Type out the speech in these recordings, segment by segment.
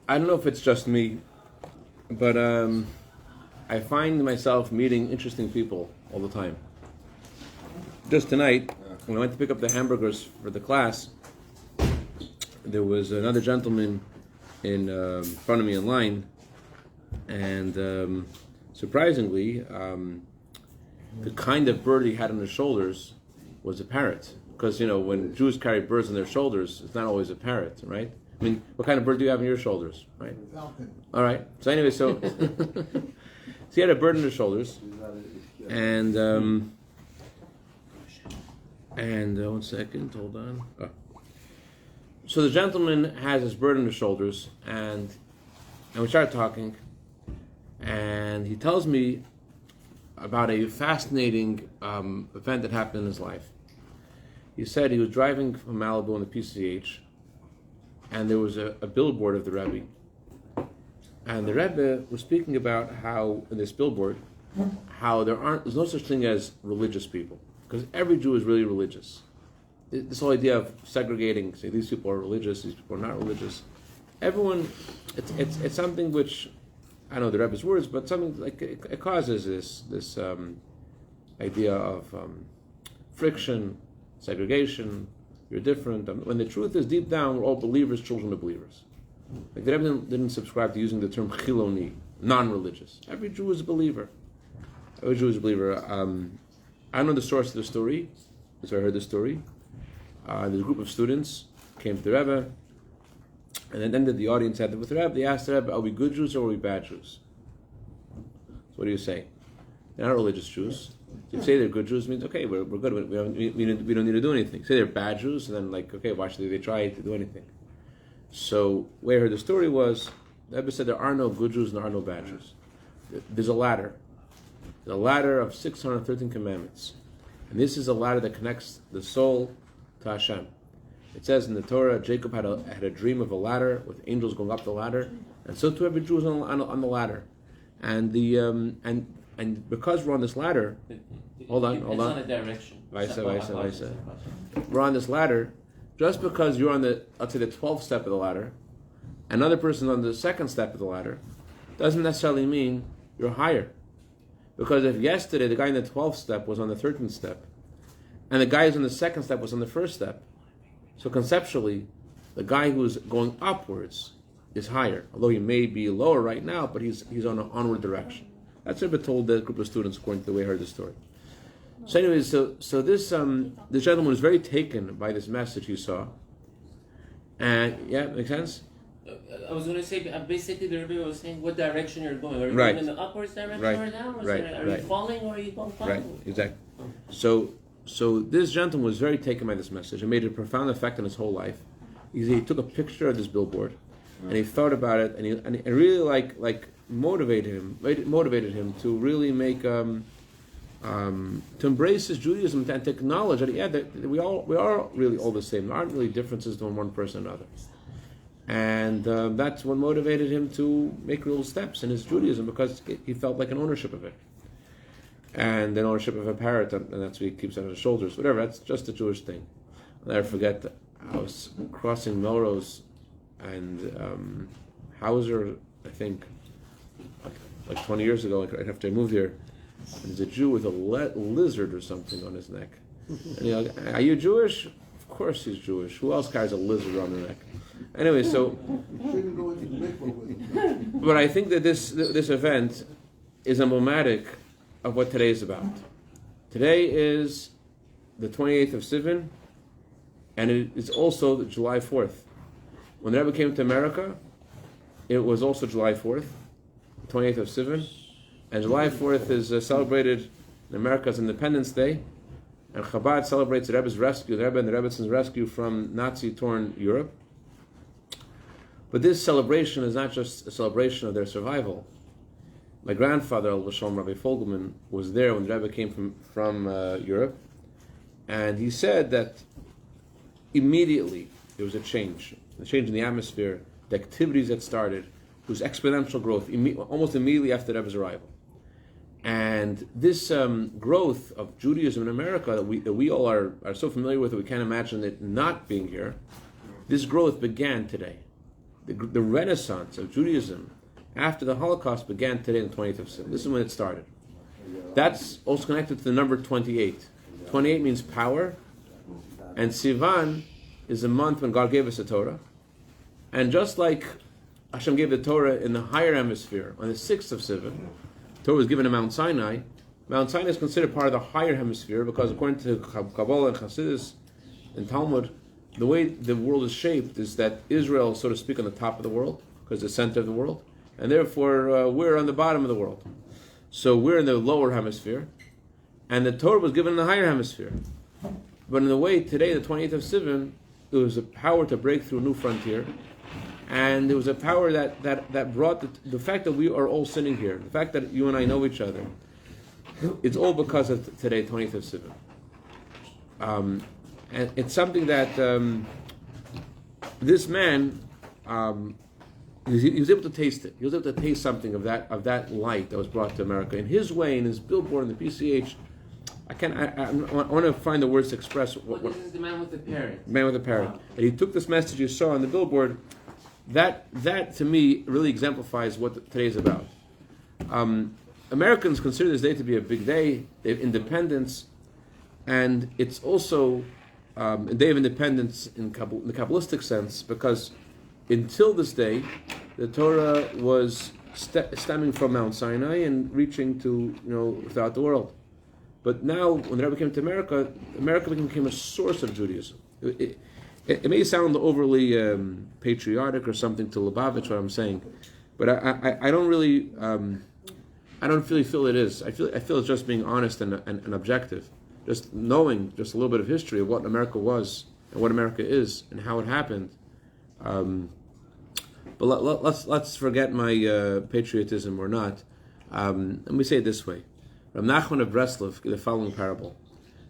I don't know if it's just me, but I find myself meeting interesting people all the time. Just tonight, when I went to pick up the hamburgers for the class, there was another gentleman in front of me in line, and surprisingly, the kind of bird he had on his shoulders was a parrot. Because, when Jews carry birds on their shoulders, it's not always a parrot, right? I mean, what kind of bird do you have on your shoulders, right? Falcon. All right. So anyway, so he had a bird on his shoulders, and 1 second, hold on. Oh. So the gentleman has his bird on his shoulders, and we start talking, and he tells me about a fascinating event that happened in his life. He said he was driving from Malibu on the PCH, and there was a billboard of the Rabbi. And the Rebbe was speaking about how, in this billboard, how there's no such thing as religious people. Because every Jew is really religious. This whole idea of segregating, say these people are religious, these people are not religious. Everyone, it's something which, I don't know the Rebbe's words, but something like it causes this idea of friction, segregation. You're different. When the truth is deep down, we're all believers, children of believers. Like the Rebbe didn't subscribe to using the term chiloni, non-religious. Every Jew is a believer. Every Jew is a believer. I don't know the source of the story, so I heard the story. There's a group of students came to the Rebbe, and then the audience had with the Rebbe. They asked the Rebbe, "Are we good Jews or are we bad Jews?" So what do you say? They're not religious Jews. So you say they're good Jews means okay, we're good. We don't need to do anything. Say they're bad Jews, and then okay, why should they try to do anything? So the way I heard the story was, the Rebbe said there are no good Jews and there are no bad Jews. There's a ladder. The ladder of 613 commandments. And this is a ladder that connects the soul to Hashem. It says in the Torah, Jacob had a dream of a ladder with angels going up the ladder, and so too every Jew is on the ladder. And and because we're on this ladder, hold on. It's not a direction. Vaisa. We're on this ladder. Just because you're on let's say the 12th step of the ladder, another person's on the 2nd step of the ladder, doesn't necessarily mean you're higher. Because if yesterday the guy in the 12th step was on the 13th step, and the guy who's on the 2nd step was on the 1st step, so conceptually, the guy who's going upwards is higher. Although he may be lower right now, but he's on an onward direction. That's what I told the group of students according to the way I heard the story. So anyways, so this gentleman was very taken by this message he saw. And yeah, makes sense? I was going to say, basically the Rabbi was saying what direction you're going. Are you Right. going in the upwards direction Right. or downwards? Right. Are Right. you falling or are you going Right, falling? exactly. So this gentleman was very taken by this message. It made a profound effect on his whole life. He took a picture of this billboard, and he thought about it, and it really like motivated him to really make to embrace his Judaism and to acknowledge that we are really all the same. There aren't really differences between one person and another. And that's what motivated him to make little steps in his Judaism, because he felt like an ownership of it. And an ownership of a parrot, and that's what he keeps on his shoulders. Whatever, that's just a Jewish thing. I'll never forget that I was crossing Melrose and Hauser, I think, like 20 years ago, right after I moved here. And there's a Jew with a lizard or something on his neck. And are you Jewish? Of course he's Jewish. Who else carries a lizard on their neck? Anyway, so. Shouldn't go into the mikvah with him. But I think that this event is emblematic of what today is about. Today is the 28th of Sivan, and it is also the July 4th. When the Rebbe came to America, it was also July 4th, 28th of Sivan, and July 4th is celebrated in America as Independence Day, and Chabad celebrates the Rebbe's rescue, the Rebbe and the Rebbetzins' rescue from Nazi-torn Europe. But this celebration is not just a celebration of their survival. My grandfather, Rabbi Fogelman, was there when the Rebbe came from Europe, and he said that immediately there was a change in the atmosphere, the activities that started. It was exponential growth, almost immediately after the Rebbe's arrival. And this growth of Judaism in America that we all are so familiar with that we can't imagine it not being here, This growth began today. The renaissance of Judaism after the Holocaust began today in the 20th of Sivan. This is when it started. That's also connected to the number 28. 28 means power, and Sivan is a month when God gave us the Torah. And just like Hashem gave the Torah in the higher hemisphere on the 6th of Sivan, the Torah was given to Mount Sinai. Mount Sinai is considered part of the higher hemisphere because according to Kabbalah and Hasidus and Talmud, the way the world is shaped is that Israel is, so to speak, on the top of the world because it's the center of the world, and therefore we're on the bottom of the world. So we're in the lower hemisphere, and the Torah was given in the higher hemisphere. But in the way today, the 28th of Sivan, there was a power to break through a new frontier, and there was a power that brought the fact that we are all sitting here, the fact that you and I know each other. It's all because of today, 20th of Sivan. And it's something that this man, he was able to taste it. He was able to taste something of that light that was brought to America. In his way, in his billboard, in the PCH, I want to find the words to express what this is the man with the parrot. Man with the parrot. Wow. And he took this message you saw on the billboard. That to me really exemplifies what today is about. Americans consider this day to be a big day. They have independence, and it's also a day of independence in the Kabbalistic sense, because until this day, the Torah was stemming from Mount Sinai and reaching to throughout the world. But now, when the Rebbe came to America, America became a source of Judaism. It may sound overly patriotic or something to Lubavitch, what I'm saying, but I don't really feel it is. I feel it's just being honest and objective, just knowing just a little bit of history of what America was and what America is and how it happened. But let's forget my patriotism or not. Let me say it this way: Rav Nachman of Breslov gave the following parable.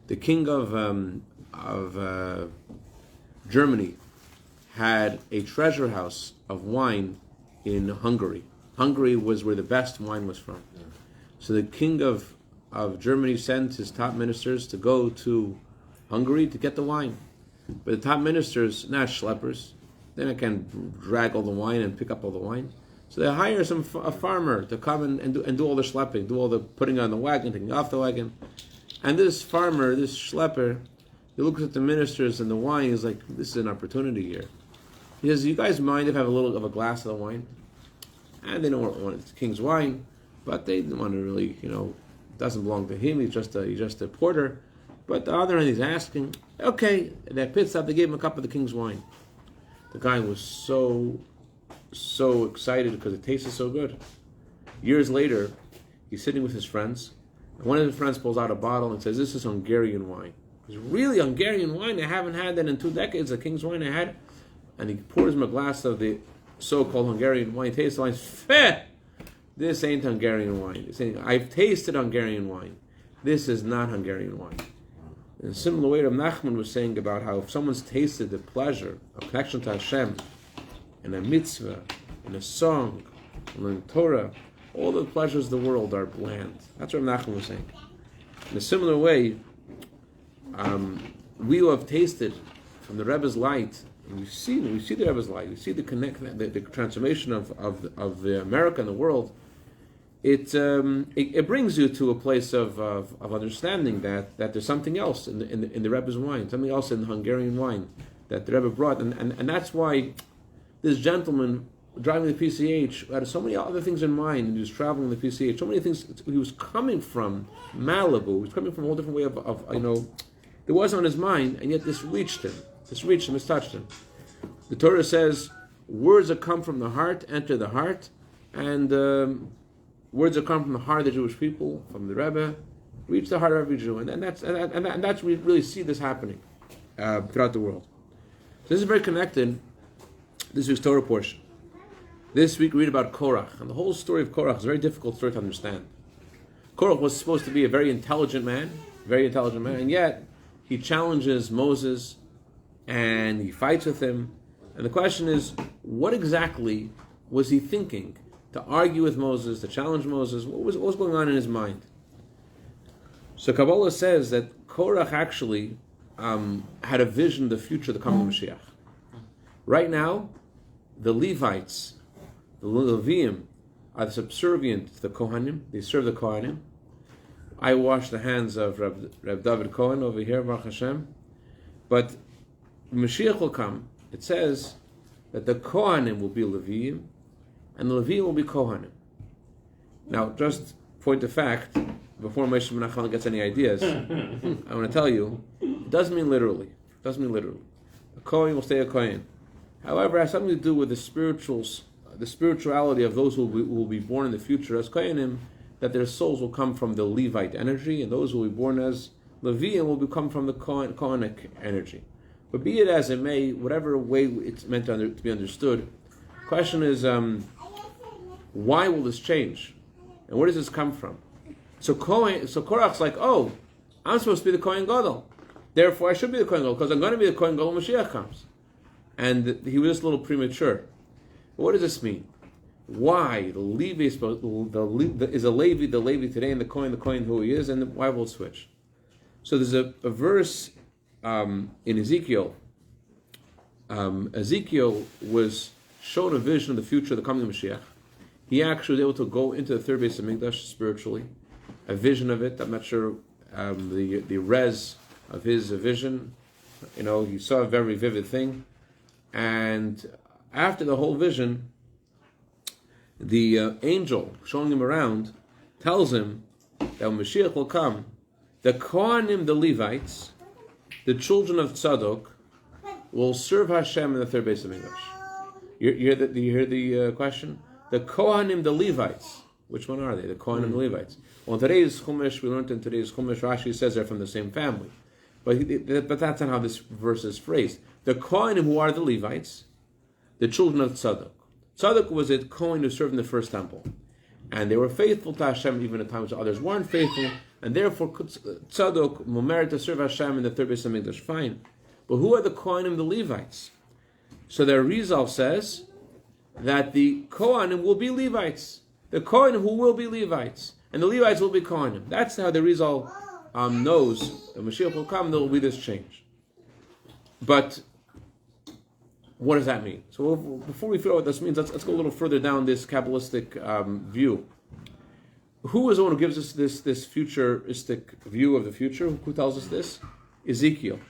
The king of Germany had a treasure house of wine in Hungary. Hungary was where the best wine was from. So the king of Germany sent his top ministers to go to Hungary to get the wine. But the top ministers, not schleppers, then I can drag all the wine and pick up all the wine. So they hire a farmer to come and do all the schlepping, do all the putting on the wagon, taking off the wagon. And this farmer, this schlepper, he looks at the ministers and the wine. He's like, "This is an opportunity here." He says, "You guys mind if I have a little of a glass of the wine?" And they don't want it's king's wine, but they didn't want to really, it doesn't belong to him. He's just a porter. But the other hand, he's asking, "Okay." And at pit stop, they gave him a cup of the king's wine. The guy was so excited because it tasted so good. Years later, he's sitting with his friends, and one of his friends pulls out a bottle and says, "This is Hungarian wine." It's really Hungarian wine. I haven't had that in 2 decades. The king's wine I had, and he pours him a glass of the so-called Hungarian wine. He tastes the wine. Feh! This ain't Hungarian wine. He's saying, "I've tasted Hungarian wine. This is not Hungarian wine." In a similar way, Rav Nachman was saying about how if someone's tasted the pleasure of connection to Hashem, in a mitzvah, in a song, in Torah, all the pleasures of the world are bland. That's what Rav Nachman was saying. In a similar way, we who have tasted from the Rebbe's light, and we see the Rebbe's light, we see the transformation of the America and the world. It brings you to a place of understanding that there's something else in the Rebbe's wine, something else in the Hungarian wine that the Rebbe brought, and that's why this gentleman driving the PCH had so many other things in mind, and he was traveling the PCH, so many things. He was coming from Malibu, he was coming from a whole different way of there was on his mind, and yet this reached him, this touched him. The Torah says, words that come from the heart enter the heart, and words that come from the heart of the Jewish people, from the Rebbe, reach the heart of every Jew, and that's we really see this happening throughout the world. So this is very connected. This week's Torah portion. This week we read about Korach, and the whole story of Korach is a very difficult story to understand. Korach was supposed to be a very intelligent man, and yet he challenges Moses, and he fights with him. And the question is, what exactly was he thinking to argue with Moses, to challenge Moses? What was going on in his mind? So Kabbalah says that Korach actually had a vision of the future of the coming Mashiach. Right now, the Levites, the Leviim, are subservient to the Kohanim. They serve the Kohanim. I wash the hands of Reb David Cohen over here, Baruch Hashem. But Mashiach will come. It says that the Kohanim will be Leviim, and the Leviim will be Kohanim. Now, just point of fact, before Moshe Menachem gets any ideas, I want to tell you, it doesn't mean literally. It doesn't mean literally. A Kohen will stay a Kohen. However, it has something to do with the spirituality of those who will be born in the future as Kohanim, that their souls will come from the Levite energy, and those who will be born as Leviim will come from the Kohanic energy. But be it as it may, whatever way it's meant to be understood, the question is, why will this change? And where does this come from? So Korach's like, oh, I'm supposed to be the Kohen Gadol. Therefore, I should be the Kohen Gadol, because I'm going to be the Kohen Gadol when Mashiach comes. And he was just a little premature. But what does this mean? Why the Levi is a Levi, the Levi today, and the Kohen who he is, and why will it switch? So there's a verse in Ezekiel. Ezekiel was shown a vision of the future of the coming of Mashiach. He actually was able to go into the third base of Mikdash spiritually, a vision of it. I'm not sure the res of his vision. He saw a very vivid thing. And after the whole vision, the angel showing him around tells him that when Mashiach will come, the Kohanim, the Levites, the children of Tzadok, will serve Hashem in the third base of Mikdash. Do you hear the question? The Kohanim, the Levites. Which one are they? The Kohanim and the Levites. Well, in today's Chumash, we learned in today's Chumash, Rashi says they're from the same family. But that's not how this verse is phrased. The Kohanim, who are the Levites, the children of Tzadok. Tzadok was a Kohen who served in the first temple. And they were faithful to Hashem even at times others weren't faithful. And therefore, Tzadok will merit to serve Hashem in the third base of Mikdash. Fine. But who are the Kohanim, the Levites? So the Rizal says that the Kohanim will be Levites. The Kohanim who will be Levites. And the Levites will be Kohanim. That's how the Rizal knows that Mashiach will come, there will be this change. But what does that mean? So before we figure out what this means, let's go a little further down this Kabbalistic view. Who is the one who gives us this futuristic view of the future? Who tells us this? Ezekiel.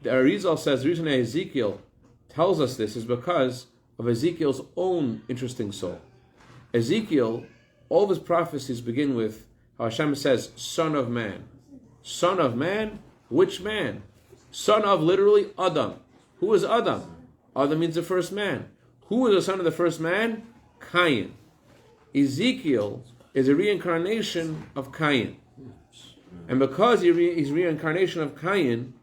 The Arizal says the reason that Ezekiel tells us this is because of Ezekiel's own interesting soul. Ezekiel, all of his prophecies begin with how Hashem says, Son of Man. Son of Man? Which man? Son of, literally, Adam. Who is Adam? Adam means the first man. Who is the son of the first man? Cain. Ezekiel is a reincarnation of Cain. And because he's reincarnation of Cain,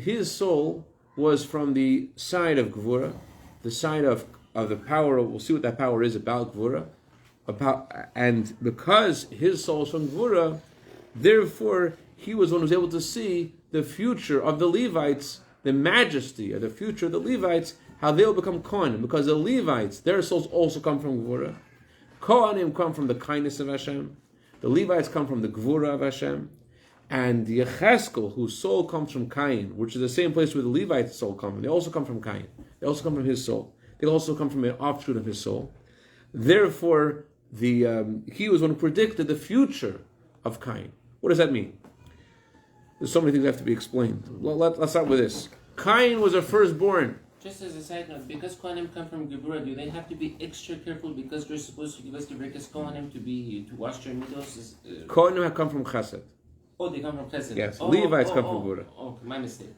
his soul was from the side of Gvura, the side of the power. We'll see what that power is about Gvura. And because his soul is from Gvura, therefore he was one who was able to see the future of the Levites, the majesty of the future of the Levites, how they will become Kohanim. Because the Levites, their souls also come from Gvura. Kohanim come from the kindness of Hashem. The Levites come from the Gvura of Hashem. And Yecheskel, whose soul comes from Cain, which is the same place where the Levites' soul comes from. They also come from Cain. They also come from his soul. They also come from an offshoot of his soul. Therefore, he was one who predicted the future of Cain. What does that mean? There's so many things that have to be explained. Let's start with this. Cain was a firstborn. Just as a side note, because Kohanim come from Gevurah, do they have to be extra careful because they're supposed to give us the Berkas Kohanim to wash their middles? Kohanim have come from Chesed. Oh, they come from Chesed. Yes, Levites come from Gevurah. Oh, my mistake.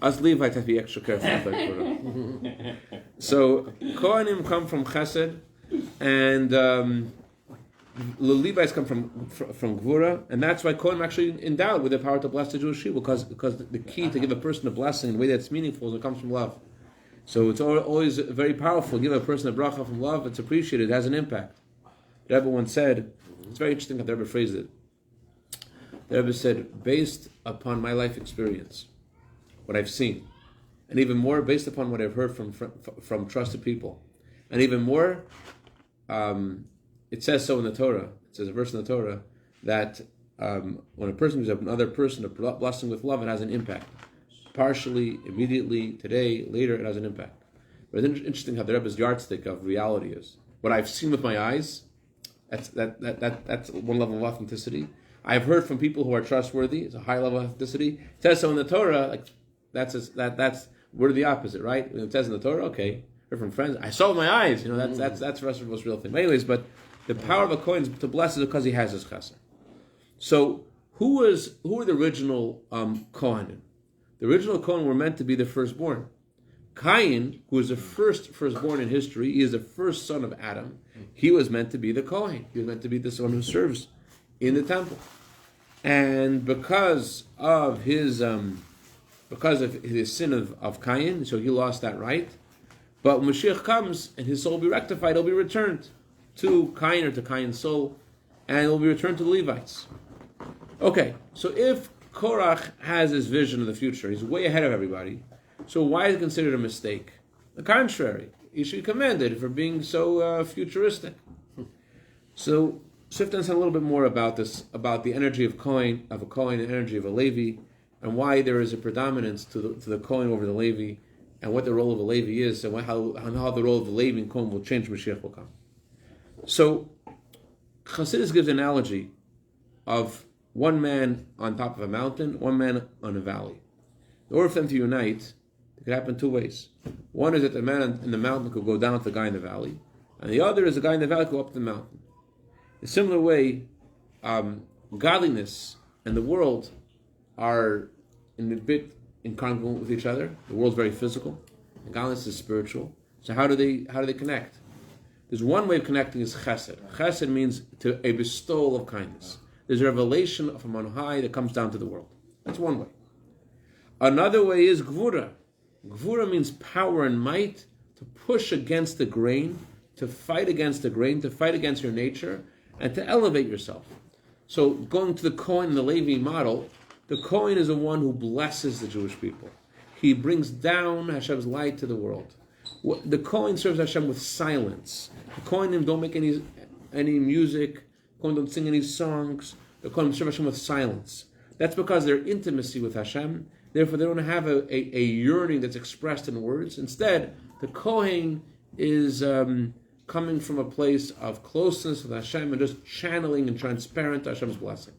Us Levites have to be extra careful with Gevurah. So Kohanim come from Chesed, and the Levites come from Gvura, and that's why Kohanim actually endowed with the power to bless the Jewish people, because the key to give a person a blessing in a way that's meaningful is it comes from love. So it's always very powerful. Give a person a bracha from love, it's appreciated, it has an impact. The Rebbe once said, it's very interesting how the Rebbe phrased it. The Rebbe said, based upon my life experience, what I've seen, and even more based upon what I've heard from trusted people, and even more, it says so in the Torah. It says a verse in the Torah that when a person gives another person a blessing with love, it has an impact. partially, immediately, today, later, it has an impact. But it's interesting how the Rebbe's yardstick of reality is. What I've seen with my eyes, that's one level of authenticity. I've heard from people who are trustworthy. It's a high level of authenticity. It says so in the Torah. Like that's we're the opposite, right? When it says in the Torah, okay. Heard from friends. I saw with my eyes. That's the most real thing. But anyways, but the power of a Kohen to bless is because he has his chesed. So who are the original Kohanim? The original Kohen were meant to be the firstborn. Cain, who was the firstborn in history, he is the first son of Adam. He was meant to be the Kohen. He was meant to be the son who serves in the temple. And because of his sin of Cain, so he lost that right. But when Mashiach comes and his soul will be rectified, it'll be returned to Cain or to Cain's soul, and it will be returned to the Levites. Okay, so if Korach has his vision of the future, he's way ahead of everybody, so why is it considered a mistake? The contrary, he should be commended for being so futuristic. So have to understand a little bit more about this, about the energy of a Kohen and the energy of a Levi, and why there is a predominance to the Kohen over the Levi, and what the role of a Levi is, and how the role of the Levi and Kohen will change when Mashiach will come. So Chassidus gives an analogy of one man on top of a mountain, one man on a valley. In order for them to unite, it could happen two ways. One is that the man in the mountain could go down to the guy in the valley, and the other is the guy in the valley could go up the mountain. In a similar way, godliness and the world are in a bit incongruent with each other. The world's very physical, and godliness is spiritual. So how do they connect? There's one way of connecting is chesed. Chesed means to a bestowal of kindness. There's a revelation from on high that comes down to the world. That's one way. Another way is gvura. Gvura means power and might, to push against the grain, to fight against the grain, to fight against your nature, and to elevate yourself. So going to the Kohen and the Levi model, the Kohen is the one who blesses the Jewish people. He brings down Hashem's light to the world. The Kohen serves Hashem with silence. The Kohanim don't make any music. The Kohen don't sing any songs. The Kohanim serve Hashem with silence. That's because their intimacy with Hashem, therefore they don't have a yearning that's expressed in words. Instead, the Kohen is coming from a place of closeness with Hashem and just channeling and transparent Hashem's blessing.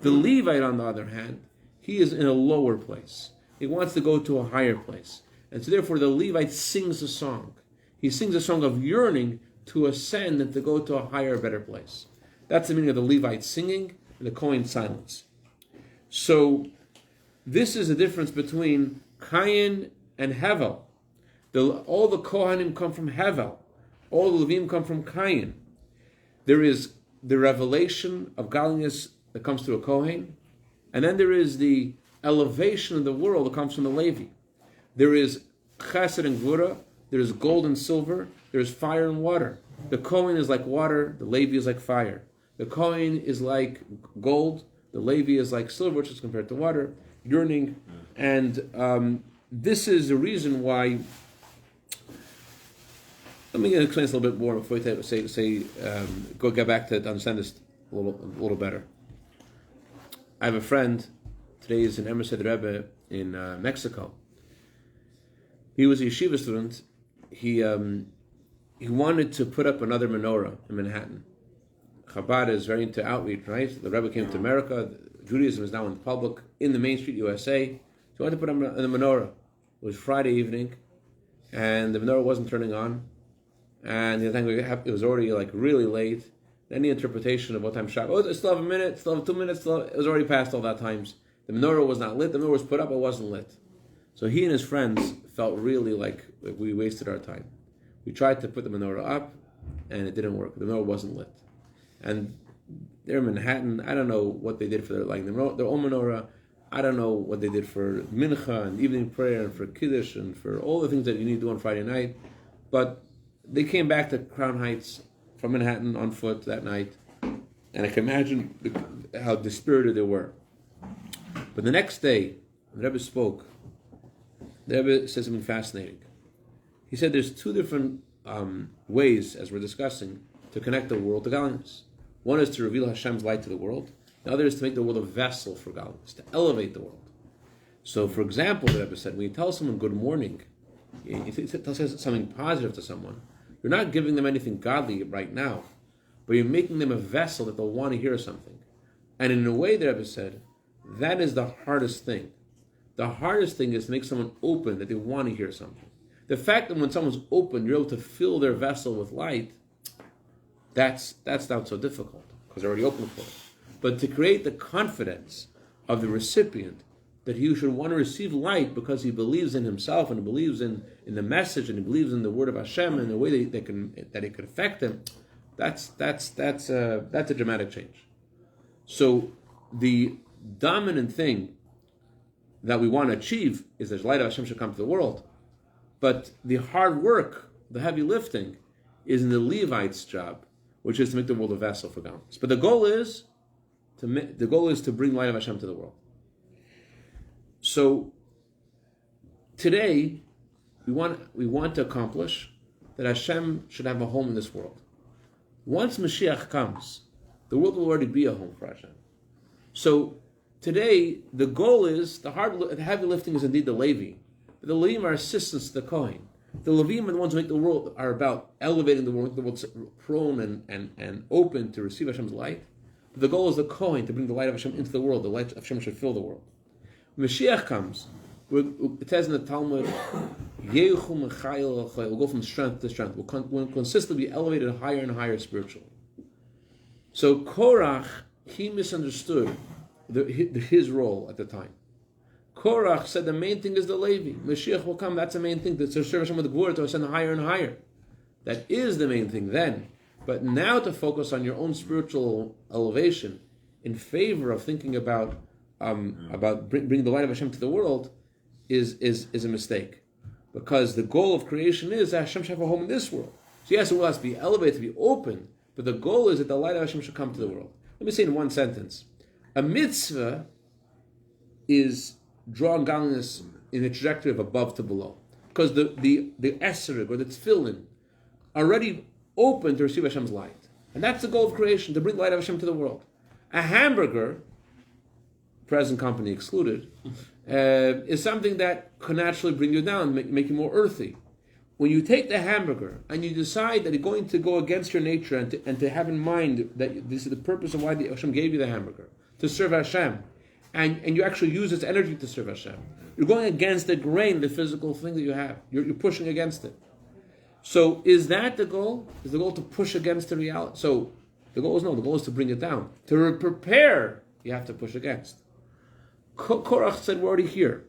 The Levite, on the other hand, he is in a lower place. He wants to go to a higher place. And so therefore the Levite sings a song. He sings a song of yearning to ascend and to go to a higher, better place. That's the meaning of the Levite singing and the Kohen silence. So this is the difference between Cain and Hevel. All the Kohanim come from Hevel. All the Levim come from Cain. There is the revelation of godliness that comes through a Kohen, and then there is the elevation of the world that comes from the Levi. There is chesed and gvura, there is gold and silver, there is fire and water. The Kohen is like water, the Levi is like fire. The Kohen is like gold, the Levi is like silver, which is compared to water, yearning. And this is the reason why. Let me explain this a little bit more before we get back to understand this a little better. I have a friend, today is an Emerson Rebbe in Mexico. He was a yeshiva student. He wanted to put up another menorah in Manhattan. Chabad is very into outreach, right? The Rebbe came to America. Judaism is now in public in the Main Street USA. So he wanted to put up a menorah. It was Friday evening, and the menorah wasn't turning on. And it was already like really late. Any interpretation of what time Shabbat? Oh, still have a minute, still have 2 minutes. It was already past all that times. The menorah was not lit. The menorah was put up, it wasn't lit. So he and his friends felt really like we wasted our time. We tried to put the menorah up, and it didn't work. The menorah wasn't lit. And they're in Manhattan. I don't know what they did for their own menorah. I don't know what they did for mincha and evening prayer and for kiddush and for all the things that you need to do on Friday night. But they came back to Crown Heights from Manhattan on foot that night, and I can imagine how dispirited they were. But the next day, when the Rebbe spoke, the Rebbe said something fascinating. He said there's two different ways, as we're discussing, to connect the world to godliness. One is to reveal Hashem's light to the world. The other is to make the world a vessel for godliness, to elevate the world. So, for example, the Rebbe said, when you tell someone good morning, you tell something positive to someone, you're not giving them anything godly right now, but you're making them a vessel that they'll want to hear something. And in a way, the Rebbe said, that is the hardest thing. The hardest thing is to make someone open, that they want to hear something. The fact that when someone's open, you're able to fill their vessel with light, that's not so difficult, because they're already open for it. But to create the confidence of the recipient, that he should want to receive light because he believes in himself and he believes in the message and he believes in the word of Hashem and the way that it could affect him, that's a dramatic change. So the dominant thing that we want to achieve is that the light of Hashem should come to the world. But the hard work, the heavy lifting, is in the Levite's job, which is to make the world a vessel for godliness. But the goal is to bring light of Hashem to the world. So today we want to accomplish that Hashem should have a home in this world. Once Mashiach comes, the world will already be a home for Hashem. So today the goal is the heavy lifting is indeed the Levi. But the Levim are assistants to the Kohen. The Levim are the ones who make the world, are about elevating the world prone and open to receive Hashem's light. But the goal is the Kohen to bring the light of Hashem into the world. The light of Hashem should fill the world. When Mashiach comes, it says in the Talmud, we'll go from strength to strength. We'll consistently be elevated higher and higher spiritually. So Korach, he misunderstood his role at the time. Korach said the main thing is the Levi. Mashiach will come, that's the main thing. To serve Hashem with the glory, to ascend higher and higher. That is the main thing then. But now to focus on your own spiritual elevation in favor of thinking about bringing the light of Hashem to the world is a mistake. Because the goal of creation is that Hashem should have a home in this world. So yes, it will have to be elevated, to be open, but the goal is that the light of Hashem should come to the world. Let me say in one sentence. A mitzvah is drawing godliness in a trajectory of above to below. Because the esrog or the tefillin are already open to receive Hashem's light. And that's the goal of creation, to bring the light of Hashem to the world. A hamburger, present company excluded, is something that can naturally bring you down, make you more earthy. When you take the hamburger and you decide that you're going to go against your nature and to have in mind that this is the purpose of why Hashem gave you the hamburger, to serve Hashem, and you actually use its energy to serve Hashem, you're going against the grain, the physical thing that you have. You're pushing against it. So is that the goal? Is the goal to push against the reality? So the goal is to bring it down. To prepare, you have to push against. Korach said, we're already here.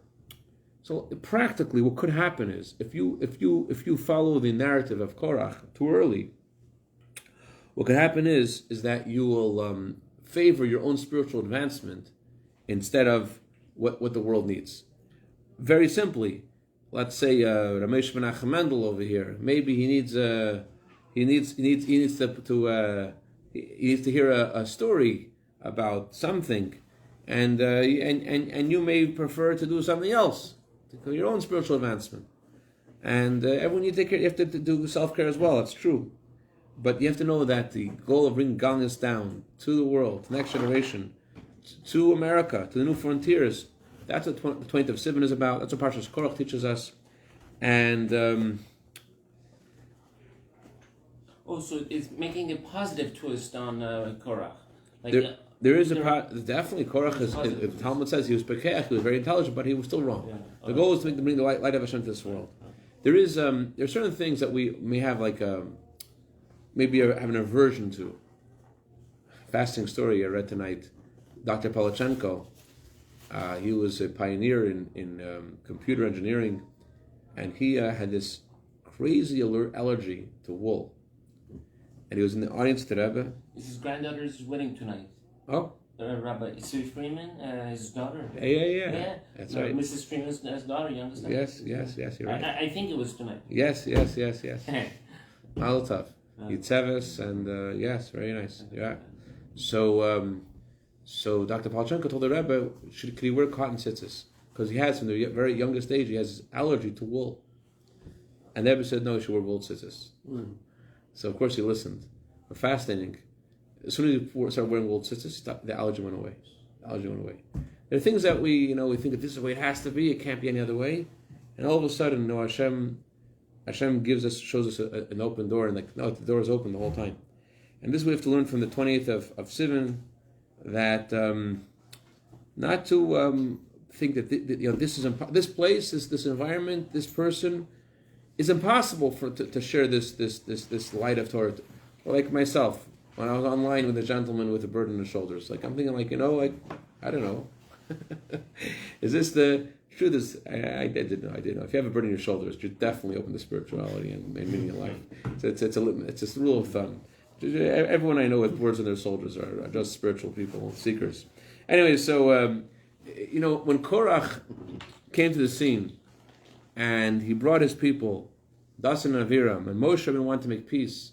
So practically, what could happen is, if you follow the narrative of Korach too early, what could happen is that you will favor your own spiritual advancement instead of what the world needs. Very simply, let's say Ramesh Menachem Mendel over here. Maybe he needs to hear a story about something, and you may prefer to do something else. Your own spiritual advancement, and everyone you take care. You have to do self-care as well. That's true, but you have to know that the goal of bringing godliness down to the world, to the next generation, to America, to the new frontiers. That's what the 20th of Sivan is about. That's what Parshas Korach teaches us, and also it's making a positive twist on Korach. There is definitely Korach is. The Talmud says he was pekeach, he was very intelligent, but he was still wrong. Yeah. The goal is to bring the light of Hashem to this world. There are certain things that we may have have an aversion to. Fasting story I read tonight. Dr. Palachenko, he was a pioneer in computer engineering, and he had this crazy allergy to wool. And he was in the audience at the Rebbe. It's his granddaughter's wedding tonight. Oh. Rabbi Sue Freeman, his daughter. Yeah. That's right. Mrs. Freeman's daughter, youngest daughter. Yes, you're right. I think it was tonight. Yes. Mazel tov. Yitzeves, and yes, very nice. Yeah. So Dr. Palchenko told the Rebbe, could he wear cotton tzitzis? Because he has, from the very youngest age, he has allergy to wool. And the Rebbe said, no, he should wear wool tzitzis. So of course he listened. But fascinating. As soon as he started wearing wool tzitzis, the allergy went away. There are things that we think that this is the way it has to be. It can't be any other way. And all of a sudden, Hashem shows us an open door, and the door is open the whole time. And this we have to learn from the 20th of Sivan, that not to think that this place, this environment, this person is impossible to share this light of Torah. Or like myself, when I was online with a gentleman with a burden on his shoulders, I'm thinking I don't know. Is this the truth? I didn't know. If you have a burden on your shoulders, you're definitely open to spirituality and meaning in life. So it's a rule of thumb. Everyone I know with burdens on their shoulders are just spiritual people, seekers. Anyway, so when Korach came to the scene and he brought his people, Dasan and Aviram, and Moshe wanted to make peace,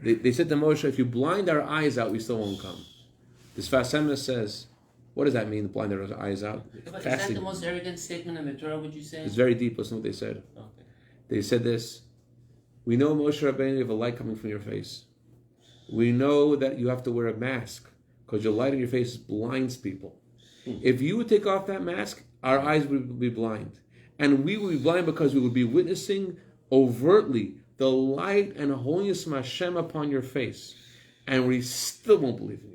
they said to Moshe, if you blind our eyes out, we still won't come. This Fasema says, what does that mean, to blind our eyes out? But is that the most arrogant statement in the Torah, would you say? It's very deep. Listen to what they said. Okay. They said this: we know, Moshe Rabbeinu, you have a light coming from your face. We know that you have to wear a mask because your light on your face blinds people. If you would take off that mask, our eyes would be blind. And we would be blind because we would be witnessing overtly the light and holiness of Hashem upon your face. And we still won't believe in you.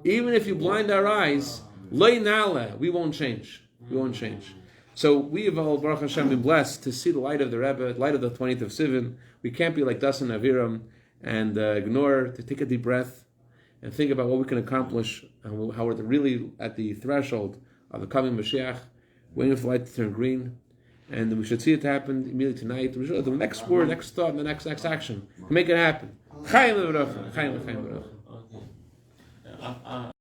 Even if you blind our eyes, Loi Nala, we won't change. We won't change. So we have all, Baruch Hashem, been blessed to see the light of the Rebbe, light of the 20th of Sivan. We can't be like Dasan Aviram and to take a deep breath and think about what we can accomplish and how we're really at the threshold of the coming Mashiach, waiting for the light to turn green. And we should see it happen immediately tonight. We should, the next word, next thought, and the next action. Make it happen. Chaim le'varacha. Chaim le'varacha. Okay.